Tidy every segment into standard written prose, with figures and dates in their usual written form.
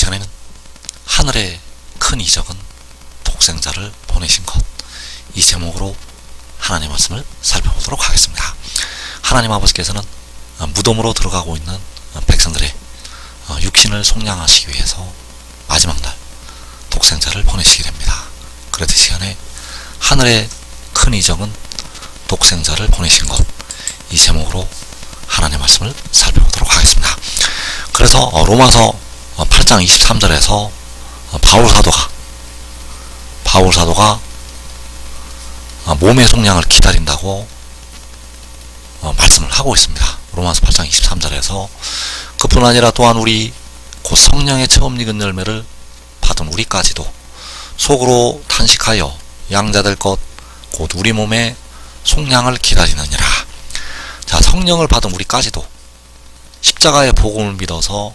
시간에는 하늘의 큰 이적은 독생자를 보내신 것, 이 제목으로 하나님의 말씀을 살펴보도록 하겠습니다. 하나님 아버지께서는 무덤으로 들어가고 있는 백성들의 육신을 속량하시기 위해서 마지막 날 독생자를 보내시게 됩니다. 그래도 시간에 하늘의 큰 이적은 독생자를 보내신 것, 이 제목으로 하나님의 말씀을 살펴보도록 하겠습니다. 그래서 로마서 8장 23절에서 바울 사도가 몸의 속량을 기다린다고 말씀을 하고 있습니다. 로마서 8장 23절에서 그뿐 아니라 또한 우리 곧 성령의 처음 익은 열매를 받은 우리까지도 속으로 탄식하여 양자될 것 곧 우리 몸의 속량을 기다리느니라. 자, 성령을 받은 우리까지도 십자가의 복음을 믿어서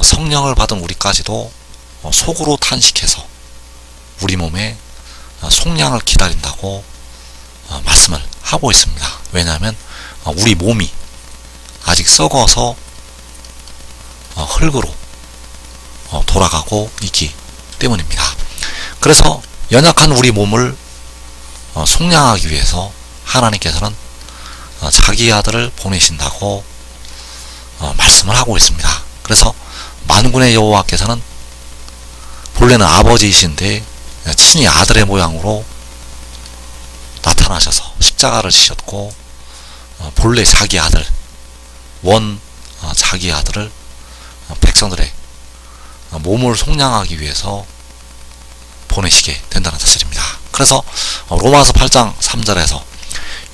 성령을 받은 우리까지도 속으로 탄식해서 우리 몸의 속량을 기다린다고 말씀을 하고 있습니다. 왜냐하면 우리 몸이 아직 썩어서 흙으로 돌아가고 있기 때문입니다. 그래서 연약한 우리 몸을 속량하기 위해서 하나님께서는 자기 아들을 보내신다고 말씀을 하고 있습니다. 그래서 만군의 여호와께서는 본래는 아버지이신데 친히 아들의 모양으로 나타나셔서 십자가를 지셨고 본래 자기 아들, 자기 아들을 백성들의 몸을 속량하기 위해서 보내시게 된다는 사실입니다. 그래서 로마서 8장 3절에서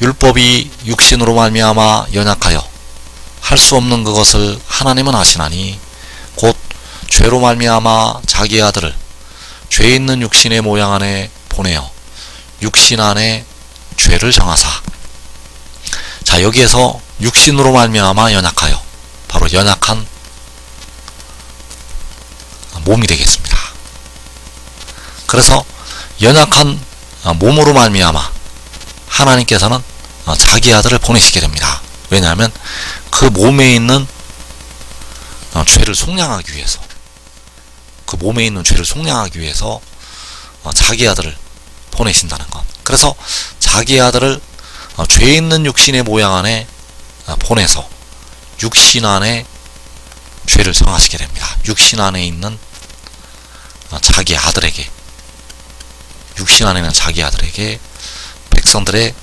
율법이 육신으로 말미암아 연약하여 할 수 없는 그것을 하나님은 하시나니 곧 죄로 말미암아 자기 아들을 죄 있는 육신의 모양 안에 보내어 육신 안에 죄를 정하사. 자, 여기에서 육신으로 말미암아 연약하여, 바로 연약한 몸이 되겠습니다. 그래서 연약한 몸으로 말미암아 하나님께서는 자기 아들을 보내시게 됩니다. 왜냐하면 그 몸에 있는 죄를 속량하기 위해서, 그 몸에 있는 죄를 속량하기 위해서 자기 아들을 보내신다는 것. 그래서 자기 아들을 죄 있는 육신의 모양 안에 보내서 육신 안에 죄를 정하시게 됩니다. 육신 안에 있는 자기 아들에게, 육신 안에 있는 자기 아들에게 백성들의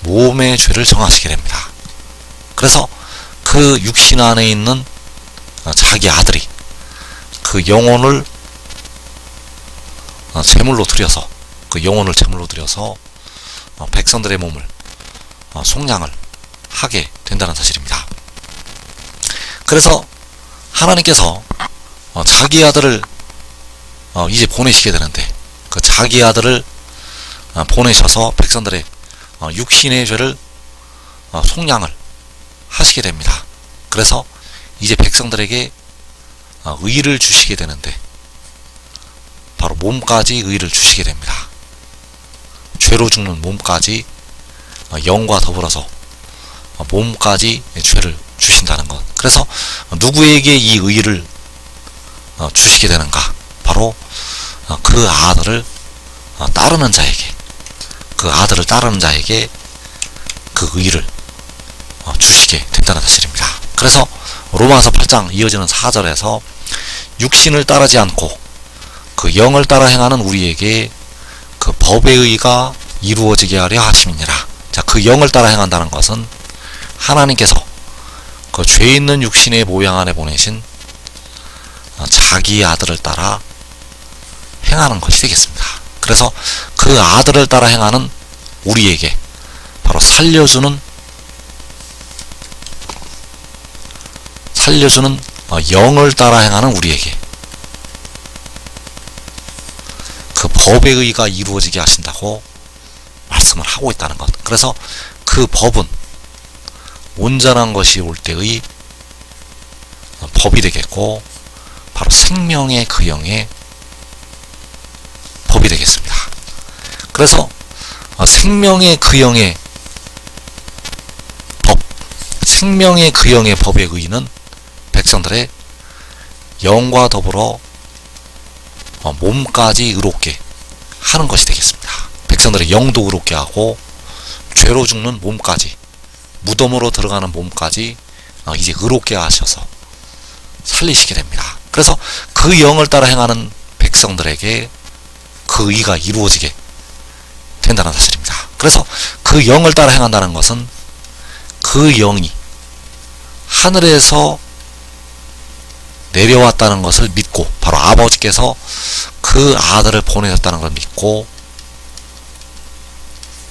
몸의 죄를 정하시게 됩니다. 그래서 그 육신 안에 있는 자기 아들이 그 영혼을 제물로 드려서, 백성들의 몸을 속량을 하게 된다는 사실입니다. 그래서 하나님께서 자기 아들을 이제 보내시게 되는데, 그 자기 아들을 보내셔서 백성들의 육신의 죄를 속량을 하시게 됩니다. 그래서 이제 백성들에게 의를 주시게 되는데, 바로 몸까지 의를 주시게 됩니다. 죄로 죽는 몸까지, 영과 더불어서 몸까지 죄를 주신다는 것. 그래서 누구에게 이 의를 주시게 되는가? 바로 그 아들을 따르는 자에게, 그 의를 주시게 된다는 사실입니다. 그래서 로마서 8장 이어지는 4절에서 육신을 따르지 않고 그 영을 따라 행하는 우리에게 그 법의 의가 이루어지게 하려 하심이니라. 자, 그 영을 따라 행한다는 것은 하나님께서 그 죄 있는 육신의 모양 안에 보내신 자기 아들을 따라 행하는 것이 되겠습니다. 그래서 그 아들을 따라 행하는 우리에게 바로 살려주는 영을 따라 행하는 우리에게 그 법의 의가 이루어지게 하신다고 말씀을 하고 있다는 것. 그래서 그 법은 온전한 것이 올 때의 법이 되겠고, 바로 생명의 그 영의 법이 되겠습니다. 그래서 생명의 그 영의 법, 생명의 그 영의 법의 의는 백성들의 영과 더불어 몸까지 의롭게 하는 것이 되겠습니다. 백성들의 영도 의롭게 하고 죄로 죽는 몸까지, 무덤으로 들어가는 몸까지 이제 의롭게 하셔서 살리시게 됩니다. 그래서 그 영을 따라 행하는 백성들에게 그 의가 이루어지게 된다는 사실입니다. 그래서 그 영을 따라 행한다는 것은 그 영이 하늘에서 내려왔다는 것을 믿고, 바로 아버지께서 그 아들을 보내셨다는 걸 믿고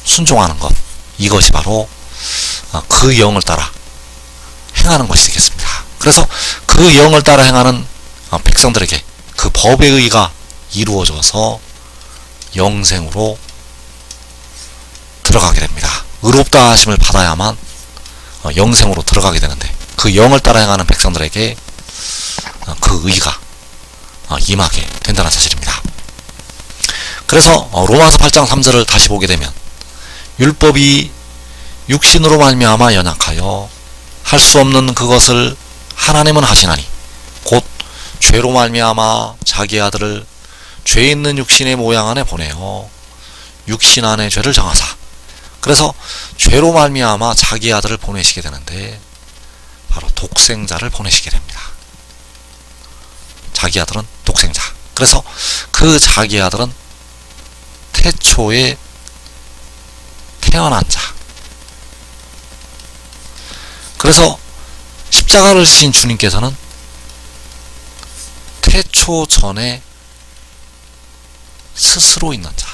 순종하는 것, 이것이 바로 그 영을 따라 행하는 것이 되겠습니다. 그래서 그 영을 따라 행하는 백성들에게 그 법의 의가 이루어져서 영생으로 들어가게 됩니다. 의롭다 하심을 받아야만 영생으로 들어가게 되는데, 그 영을 따라 행하는 백성들에게 그 의가 임하게 된다는 사실입니다. 그래서 로마서 8장 3절을 다시 보게 되면, 율법이 육신으로 말미암아 연약하여 할 수 없는 그것을 하나님은 하시나니 곧 죄로 말미암아 자기 아들을 죄 있는 육신의 모양 안에 보내어 육신 안의 죄를 정하사. 그래서 죄로 말미암아 자기 아들을 보내시게 되는데 바로 독생자를 보내시게 됩니다. 자기 아들은 독생자. 그래서 그 자기 아들은 태초에 태어난 자. 그래서 십자가를 지신 주님께서는 태초 전에 스스로 있는 자.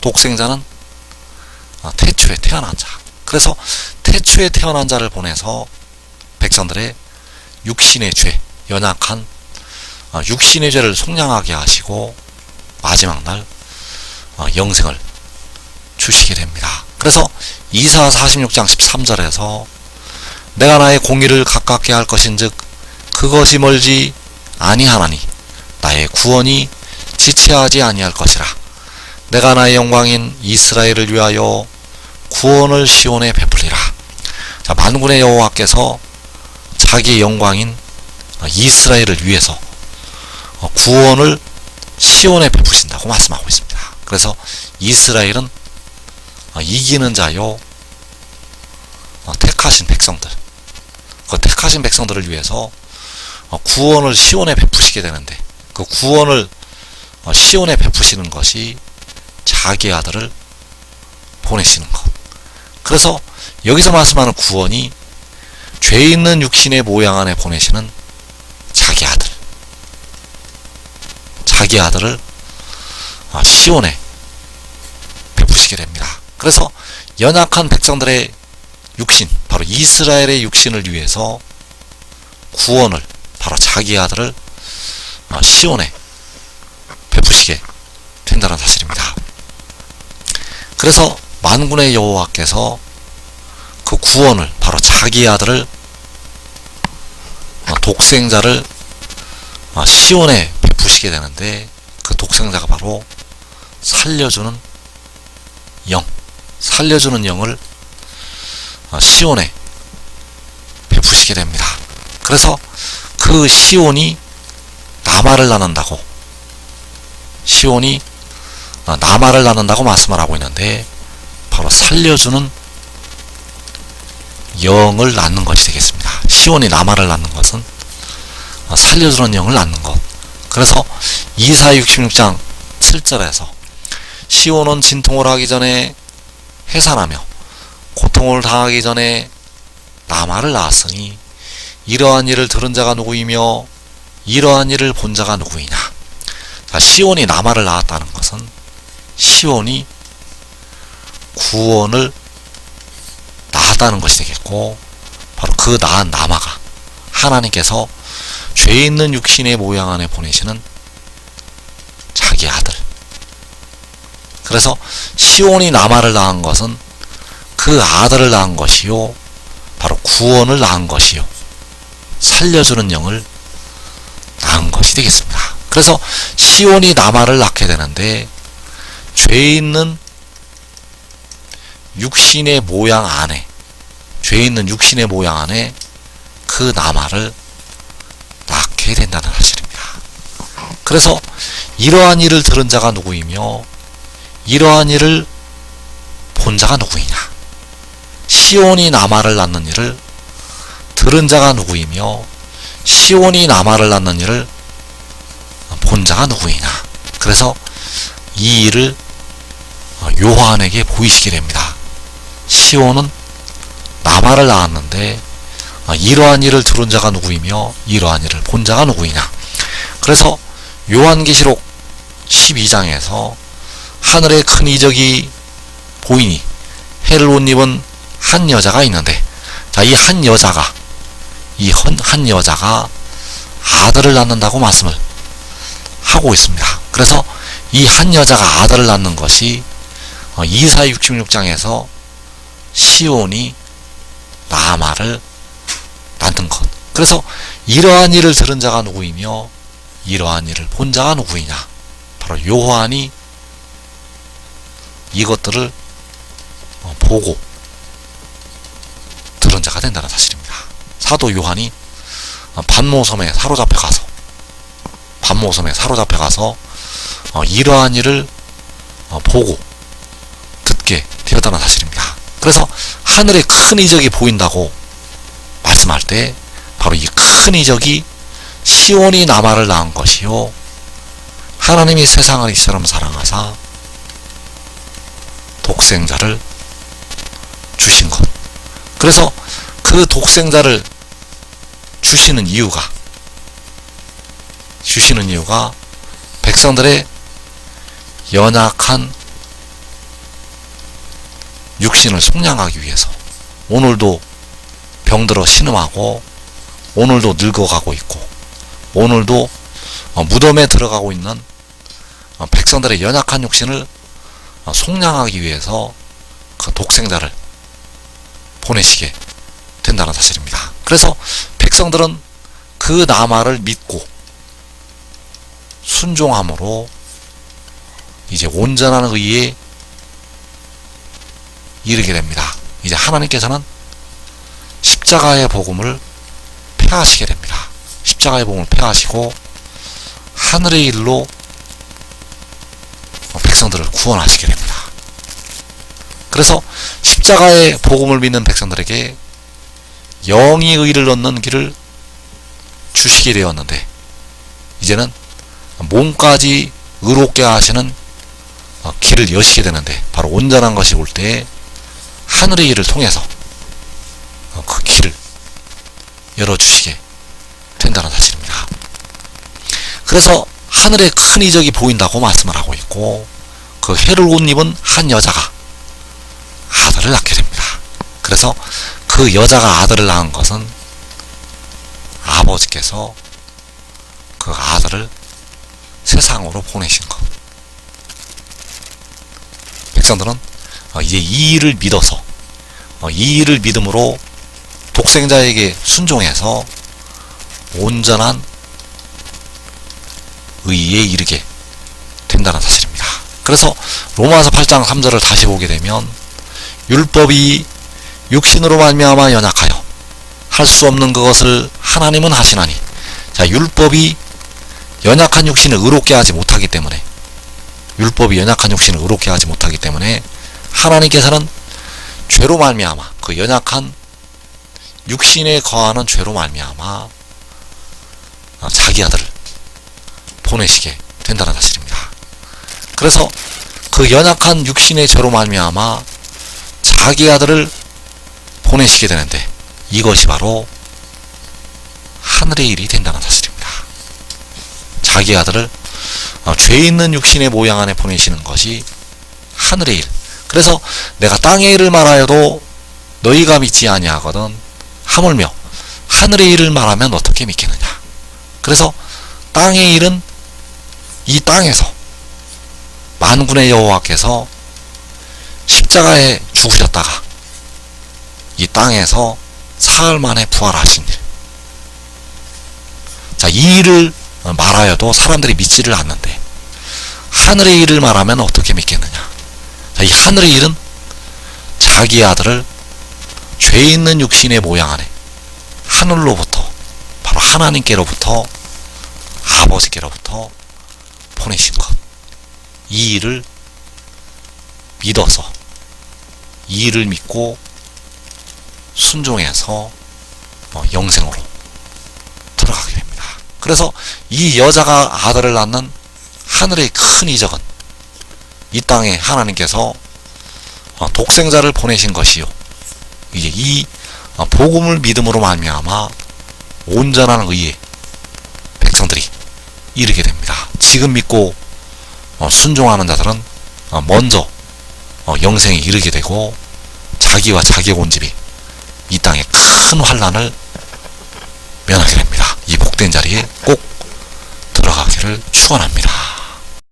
독생자는 태초에 태어난 자. 그래서 태초에 태어난 자를 보내서 백성들의 육신의 죄, 연약한 육신의 죄를 속량하게 하시고 마지막 날 영생을 주시게 됩니다. 그래서 이사 46장 13절에서 내가 나의 공의를 가깝게 할 것인즉 그것이 멀지 아니하나니 나의 구원이 지체하지 아니할 것이라. 내가 나의 영광인 이스라엘을 위하여 구원을 시온에 베풀리라. 자, 만군의 여호와께서 자기의 영광인 이스라엘을 위해서 구원을 시온에 베푸신다고 말씀하고 있습니다. 그래서 이스라엘은 이기는 자요, 택하신 백성들, 그 택하신 백성들을 위해서 구원을 시온에 베푸시게 되는데, 그 구원을 시온에 베푸시는 것이 자기 아들을 보내시는 것. 그래서 여기서 말씀하는 구원이 죄 있는 육신의 모양 안에 보내시는 자기 아들, 자기 아들을 시온에 베푸시게 됩니다. 그래서 연약한 백성들의 육신, 바로 이스라엘의 육신을 위해서 구원을, 바로 자기 아들을 시온에 베푸시게 된다는 사실입니다. 그래서 만군의 여호와께서 그 구원을, 바로 자기 아들을, 독생자를 시온에 베푸시게 되는데, 그 독생자가 바로 살려주는 영, 살려주는 영을 시온에 베푸시게 됩니다. 그래서 그 시온이 남아를 낳는다고, 시온이 남아를 낳는다고 말씀을 하고 있는데, 바로 살려주는 영을 낳는 것이 되겠습니다. 시온이 남아를 낳는 것은 살려주는 영을 낳는 것. 그래서 이사 66장 7절에서 시온은 진통을 하기 전에 해산하며 고통을 당하기 전에 남아를 낳았으니 이러한 일을 들은 자가 누구이며 이러한 일을 본 자가 누구이냐. 자, 시온이 남아를 낳았다는 것은 시온이 구원을 낳았다는 것이 되겠고, 바로 그 낳은 남아가 하나님께서 죄 있는 육신의 모양 안에 보내시는 자기 아들. 그래서 시온이 남아를 낳은 것은 그 아들을 낳은 것이요, 바로 구원을 낳은 것이요, 살려주는 영을 낳은 것이 되겠습니다. 그래서 시온이 남아를 낳게 되는데, 죄 있는 육신의 모양 안에, 죄 있는 육신의 모양 안에 그 남아를 낳게 하게 된다는 사실입니다. 그래서 이러한 일을 들은 자가 누구이며 이러한 일을 본 자가 누구이냐. 시온이 나마를 낳는 일을 들은 자가 누구이며 시온이 나마를 낳는 일을 본 자가 누구이냐. 그래서 이 일을 요한에게 보이시게 됩니다. 시온은 나마를 낳았는데 이러한 일을 들은 자가 누구이며 이러한 일을 본 자가 누구이냐. 그래서 요한계시록 12장에서 하늘에 큰 이적이 보이니 해를 옷 입은 한 여자가 있는데, 자, 이 한 여자가 아들을 낳는다고 말씀을 하고 있습니다. 그래서 이 한 여자가 아들을 낳는 것이 이사야 66장에서 시온이 나아마를 낳는 것. 그래서 이러한 일을 들은 자가 누구이며 이러한 일을 본 자가 누구이냐. 바로 요한이 이것들을 보고 들은 자가 된다는 사실입니다. 사도 요한이 반모섬에 사로잡혀 가서 이러한 일을 보고 듣게 되었다는 사실입니다. 그래서 하늘에 큰 이적이 보인다고 말씀할 때 바로 이 큰 이적이 시온이 나마를 낳은 것이요 하나님이 세상을 이처럼 사랑하사 독생자를 주신 것. 그래서 그 독생자를 주시는 이유가 백성들의 연약한 육신을 속량하기 위해서, 오늘도 병들어 신음하고 오늘도 늙어가고 있고 오늘도 무덤에 들어가고 있는 백성들의 연약한 육신을 속량하기 위해서 그 독생자를 보내시게 된다는 사실입니다. 그래서 백성들은 그 나마를 믿고 순종함으로 이제 온전한 의에 이르게 됩니다. 이제 하나님께서는 십자가의 복음을 폐하시게 됩니다. 십자가의 복음을 폐하시고 하늘의 일로 백성들을 구원하시게 됩니다. 그래서 십자가의 복음을 믿는 백성들에게 영이 의를 얻는 길을 주시게 되었는데, 이제는 몸까지 의롭게 하시는 길을 여시게 되는데, 바로 온전한 것이 올 때에 하늘의 일을 통해서 그 길을 열어주시게 된다는 사실입니다. 그래서 하늘에 큰 이적이 보인다고 말씀을 하고 있고, 그 해를 옷 입은 한 여자가 아들을 낳게 됩니다. 그래서 그 여자가 아들을 낳은 것은 아버지께서 그 아들을 세상으로 보내신 것. 백성들은 이제 이 일을 믿어서, 이 일을 믿음으로 독생자에게 순종해서 온전한 의에 이르게 된다는 사실입니다. 그래서 로마서 8장 3절을 다시 보게 되면 율법이 육신으로 말미암아 연약하여 할 수 없는 그것을 하나님은 하시나니, 자, 율법이 연약한 육신을 의롭게 하지 못하기 때문에, 하나님께서는 죄로 말미암아, 그 연약한 육신에 거하는 죄로 말미암아 자기 아들을 보내시게 된다는 사실입니다. 그래서 그 연약한 육신의 죄로 말미암아 자기 아들을 보내시게 되는데, 이것이 바로 하늘의 일이 된다는 사실입니다. 자기 아들을 죄 있는 육신의 모양 안에 보내시는 것이 하늘의 일. 그래서 내가 땅의 일을 말하여도 너희가 믿지 아니하거든 하물며 하늘의 일을 말하면 어떻게 믿겠느냐. 그래서 땅의 일은 이 땅에서 만군의 여호와께서 십자가에 죽으셨다가 이 땅에서 사흘 만에 부활하신 일. 자, 이 일을 말하여도 사람들이 믿지를 않는데 하늘의 일을 말하면 어떻게 믿겠느냐. 자, 이 하늘의 일은 자기 아들을 죄 있는 육신의 모양 안에 하늘로부터, 바로 하나님께로부터 아버지께로부터 보내신 것, 이 일을 믿어서, 이 일을 믿고 순종해서 영생으로 들어가게 됩니다. 그래서 이 여자가 아들을 낳는 하늘의 큰 이적은 이 땅에 하나님께서 독생자를 보내신 것이요, 이제 이 복음을 믿음으로 말미암아 온전한 의의 백성들이 이르게 됩니다. 지금 믿고 순종하는 자들은 먼저 영생에 이르게 되고, 자기와 자기 온 집이 이 땅에 큰 환난을 면하게 됩니다. 이 복된 자리에 꼭 들어가기를 축원합니다.